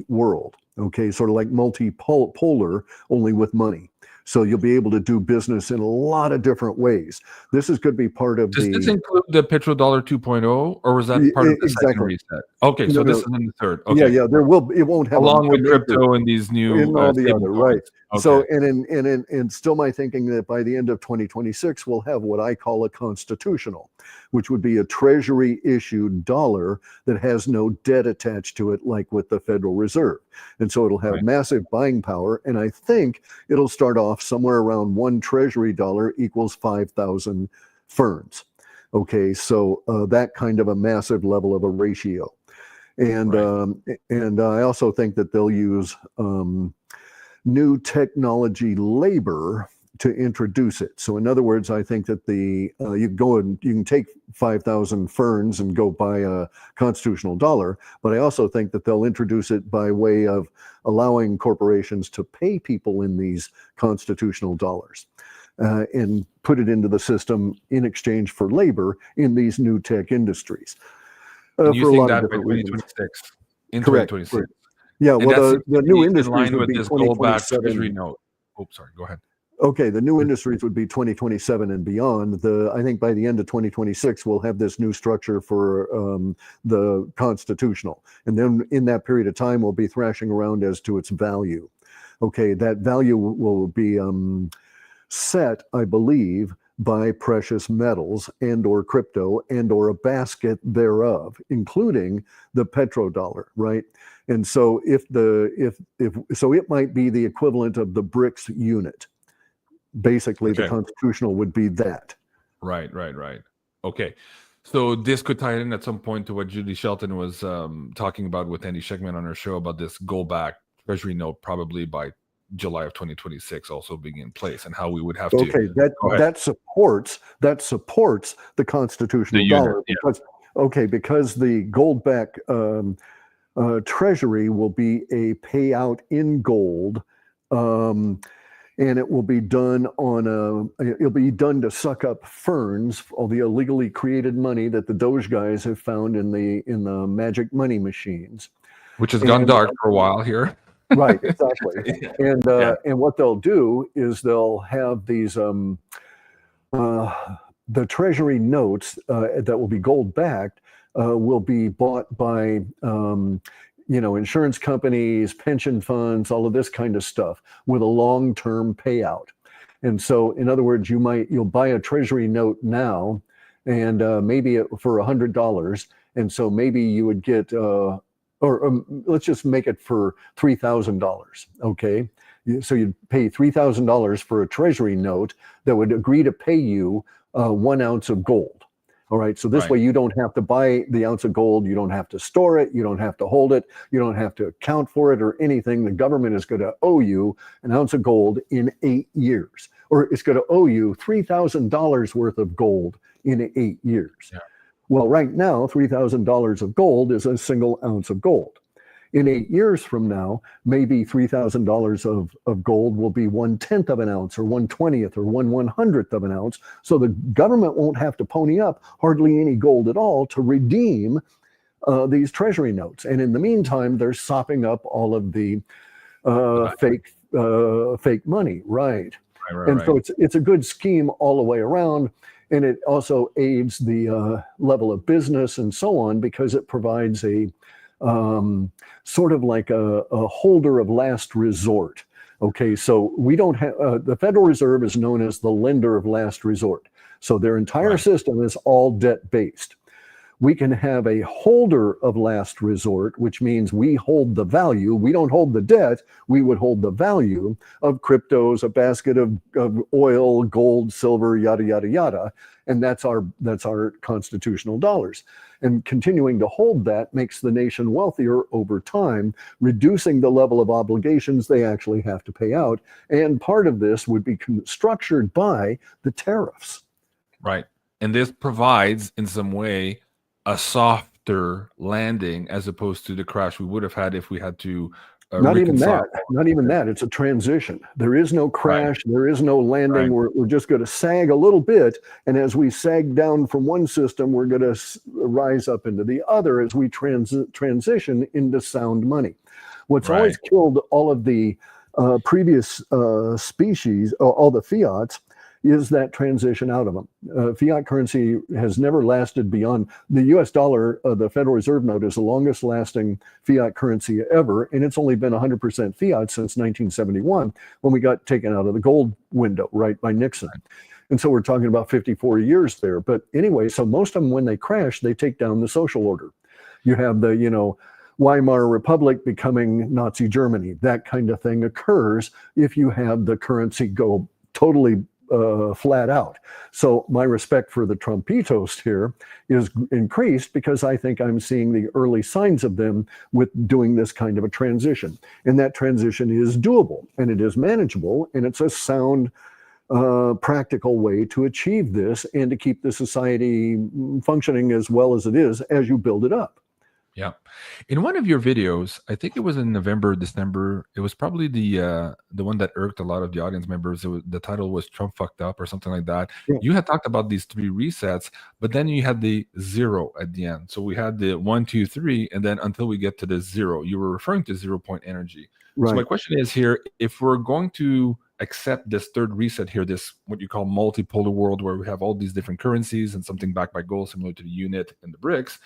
world, okay, sort of like multipolar, only with money. So you'll be able to do business in a lot of different ways. This is going to be part of Does this include the petrodollar 2.0, or was that part of the second reset? Okay, so this is in the third. Okay. Yeah, it won't have along with crypto and these new in all the other, right. Okay. So and still my thinking that by the end of 2026 we'll have what I call a constitutional, which would be a treasury issued dollar that has no debt attached to it, like with the Federal Reserve. And so it'll have massive buying power, and I think it'll start off somewhere around 1 treasury dollar equals 5,000 ferns. Okay, so that kind of a massive level of a ratio. And I also think that they'll use new technology labor to introduce it. So in other words, I think that you can take 5,000 ferns and go buy a constitutional dollar, but I also think that they'll introduce it by way of allowing corporations to pay people in these constitutional dollars and put it into the system in exchange for labor in these new tech industries. You think that by 2026? In 2026? Yeah, well, the new industries would would be be this Goldback 2027. treasury note. Oh, sorry, go ahead. Okay, the new industries would be 2027 and beyond. I think by the end of 2026, we'll have this new structure for the constitutional. And then in that period of time, we'll be thrashing around as to its value. Okay, that value will be set, I believe, by precious metals and or crypto and or a basket thereof, including the petrodollar, right? And so so it might be the equivalent of the BRICS unit. Basically, the constitutional would be that. Right. Okay. So this could tie in at some point to what Judy Shelton was talking about with Andy Schekman on her show about this Goldback treasury note probably by July of 2026 also being in place, and how we would have to. Okay, that supports the constitutional dollar because the Goldback treasury will be a payout in gold, and it will be done it'll be done to suck up ferns, all the illegally created money that the Doge guys have found in the magic money machines, which has gone dark for a while here. Right, exactly. And what they'll do is they'll have these the treasury notes that will be gold backed will be bought by insurance companies, pension funds, all of this kind of stuff with a long-term payout. And so in other words, you'll buy a treasury note now, and maybe for $100. And so maybe you would get, let's just make it for $3,000. Okay. So you'd pay $3,000 for a treasury note that would agree to pay you 1 ounce of gold. All right. So this way you don't have to buy the ounce of gold. You don't have to store it. You don't have to hold it. You don't have to account for it or anything. The government is going to owe you an ounce of gold in 8 years, or it's going to owe you $3,000 worth of gold in 8 years. Yeah. Well, right now, $3,000 of gold is a single ounce of gold. In 8 years from now, maybe $3,000 of gold will be 1/10 of an ounce, or 1/20th, or 1/100th of an ounce. So the government won't have to pony up hardly any gold at all to redeem these treasury notes. And in the meantime, they're sopping up all of the fake money, right? And so it's a good scheme all the way around. And it also aids the level of business and so on, because it provides a sort of like a holder of last resort. Okay, so we don't have, the Federal Reserve is known as the lender of last resort. So their entire system is all debt-based. We can have a holder of last resort, which means we hold the value. We don't hold the debt. We would hold the value of cryptos, a basket of oil, gold, silver, yada, yada, yada. And that's our constitutional dollars. And continuing to hold that makes the nation wealthier over time, reducing the level of obligations they actually have to pay out. And part of this would be structured by the tariffs. Right. And this provides, in some way, a softer landing as opposed to the crash we would have had if we had to not even that. It's a transition. There is no crash. There is no landing. We're just going to sag a little bit. And as we sag down from one system, we're going to rise up into the other as we transition into sound money. What's always killed all of the previous species, all the fiats, is that transition out of them. Fiat currency has never lasted beyond the US dollar. The Federal Reserve note is the longest lasting fiat currency ever. And it's only been 100% fiat since 1971, when we got taken out of the gold window, right, by Nixon. And so we're talking about 54 years there. But anyway, so most of them, when they crash, they take down the social order. You have the, Weimar Republic becoming Nazi Germany. That kind of thing occurs if you have the currency go totally flat out. So my respect for the Trumpitos here is increased, because I think I'm seeing the early signs of them with doing this kind of a transition. And that transition is doable, and it is manageable, and it's a sound, practical way to achieve this and to keep the society functioning as well as it is as you build it up. Yeah. In one of your videos, I think it was in November, December, it was probably the one that irked a lot of the audience members. The title was Trump Fucked Up or something like that. Yeah. You had talked about these 3 resets, but then you had the 0 at the end. So we had the 1, 2, 3, and then until we get to the 0, you were referring to 0-point energy. Right. So my question is here, if we're going to accept this 3rd reset here, this what you call multipolar world, where we have all these different currencies and something backed by gold, similar to the unit and the BRICS,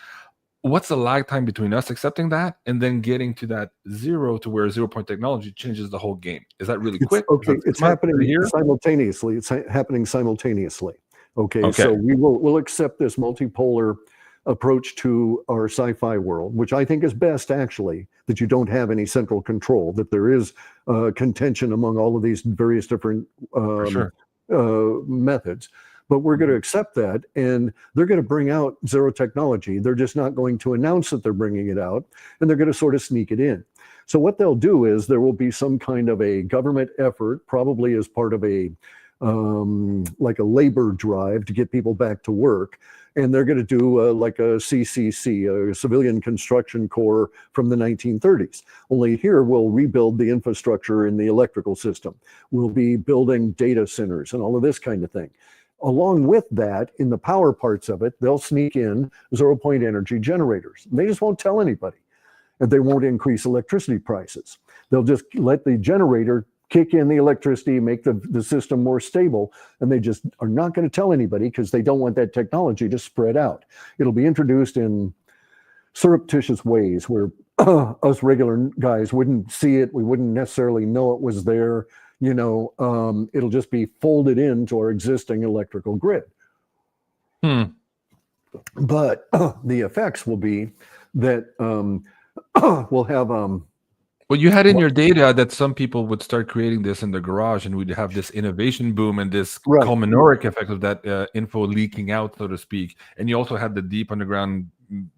what's the lag time between us accepting that and then getting to that 0 to where 0-point technology changes the whole game? Is that really quick? Okay, it's happening here simultaneously. It's happening simultaneously. Okay, so we'll accept this multipolar approach to our sci-fi world, which I think is best, actually, that you don't have any central control, that there is contention among all of these various different methods. But we're going to accept that, and they're going to bring out 0 technology. They're just not going to announce that they're bringing it out, and they're going to sort of sneak it in. So what they'll do is there will be some kind of a government effort, probably as part of a like a labor drive to get people back to work. And they're going to do like a CCC, a Civilian Construction Corps from the 1930s. Only here we'll rebuild the infrastructure in the electrical system. We'll be building data centers and all of this kind of thing. Along with that, in the power parts of it, they'll sneak in 0-point energy generators. They just won't tell anybody. And they won't increase electricity prices. They'll just let the generator kick in the electricity, make the system more stable, and they just are not going to tell anybody because they don't want that technology to spread out. It'll be introduced in surreptitious ways where us regular guys wouldn't see it. We wouldn't necessarily know it was there. It'll just be folded into our existing electrical grid. But the effects will be that we'll have Well, you had in your data that some people would start creating this in the garage, and we'd have this innovation boom and this right. culminoric effect of that info leaking out, so to speak. And you also had the deep underground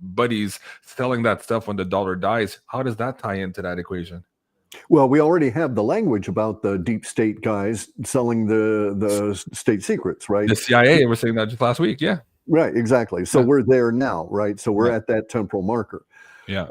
buddies selling that stuff when the dollar dies. How does that tie into that equation? Well, we already have the language about the deep state guys selling the state secrets, right? The CIA was saying that just last week. Yeah. Right, exactly. So Yeah. we're there now, right? So we're Yeah. at that temporal marker. Yeah.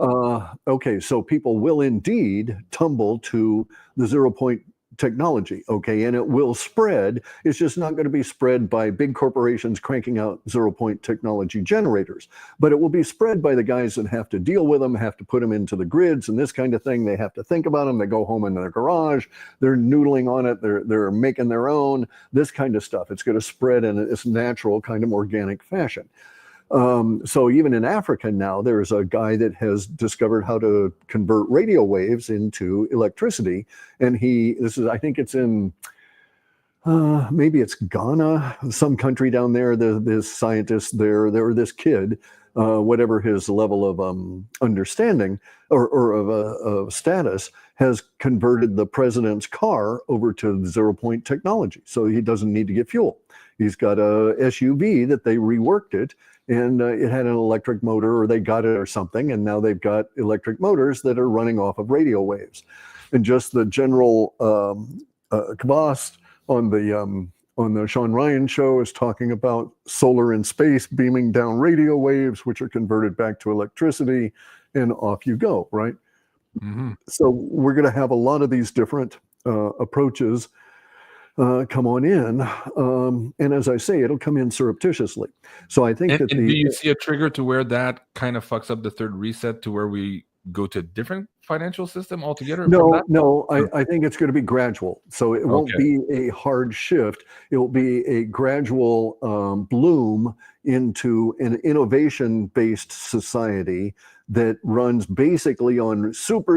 Okay, so people will indeed tumble to the 0 point technology, okay, and it will spread. It's just not going to be spread by big corporations cranking out 0 point technology generators, but it will be spread by the guys that have to deal with them, have to put them into the grids and this kind of thing. They have to think about them. They go home in their garage, they're noodling on it, they're making their own, this kind of stuff. It's going to spread in its natural kind of organic fashion. So even in Africa now, there's a guy that has discovered how to convert radio waves into electricity. And I think it's in, maybe it's Ghana, some country down there, this scientist there, or this kid, whatever his level of understanding or of status, has converted the president's car over to 0 point technology. So he doesn't need to get fuel. He's got a SUV that they reworked it, and it had an electric motor, or they got it or something, and now they've got electric motors that are running off of radio waves. And just the general Quas on the Sean Ryan show is talking about solar in space beaming down radio waves, which are converted back to electricity, and off you go, right? Mm-hmm. So we're going to have a lot of these different approaches come on in, and as I say, it'll come in surreptitiously. So I think do you see a trigger to where that kind of fucks up the third reset to where we go to a different financial system altogether? No, I think it's going to be gradual. So it won't be a hard shift. It will be a gradual bloom into an innovation-based society that runs basically on super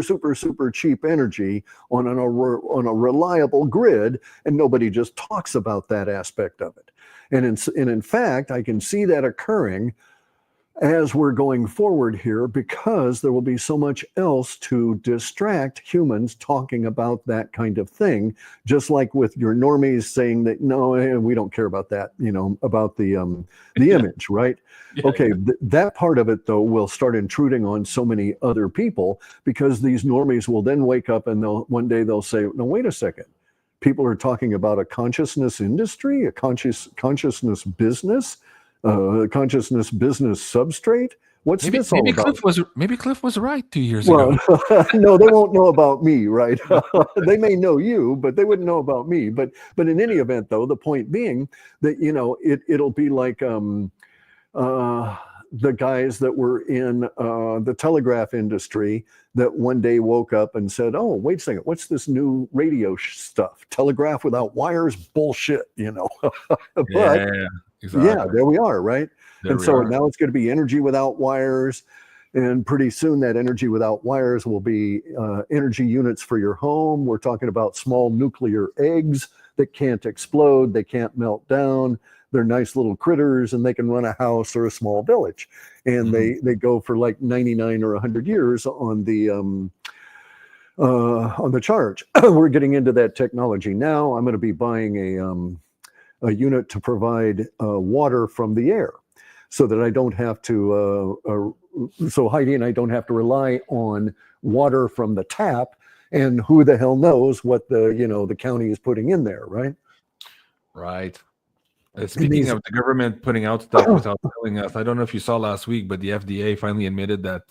cheap energy on a reliable grid, and nobody just talks about that aspect of it. And in fact, I can see that occurring as we're going forward here, because there will be so much else to distract humans talking about that kind of thing, just like with your normies saying that, no, we don't care about that, about the image, right? Yeah. Okay, that part of it, though, will start intruding on so many other people, because these normies will then wake up and one day they'll say, no, wait a second. People are talking about a consciousness industry, a consciousness business, consciousness business substrate. What's this all about? Maybe Cliff was right 2 years ago. No, they won't know about me, right? They may know you, but they wouldn't know about me. But in any event, though, the point being that it'll be like the guys that were in the telegraph industry that one day woke up and said, oh, wait a second, what's this new radio stuff? Telegraph without wires? Bullshit, But exactly. Yeah, there we are, right? Now it's going to be energy without wires. And pretty soon that energy without wires will be energy units for your home. We're talking about small nuclear eggs that can't explode. They can't melt down. They're nice little critters, and they can run a house or a small village. And they go for like 99 or 100 years on the charge. We're getting into that technology now. I'm going to be buying a unit to provide water from the air, so that I don't have to, so Heidi and I don't have to rely on water from the tap, and who the hell knows what the county is putting in there, right? Right. Speaking of the government putting out stuff without telling us, I don't know if you saw last week, but the FDA finally admitted that.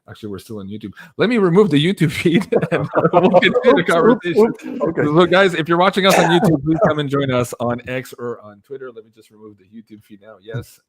Actually, we're still on YouTube. Let me remove the YouTube feed and we'll continue the conversation. Okay. Look, guys, if you're watching us on YouTube, please come and join us on X or on Twitter. Let me just remove the YouTube feed now. Yes.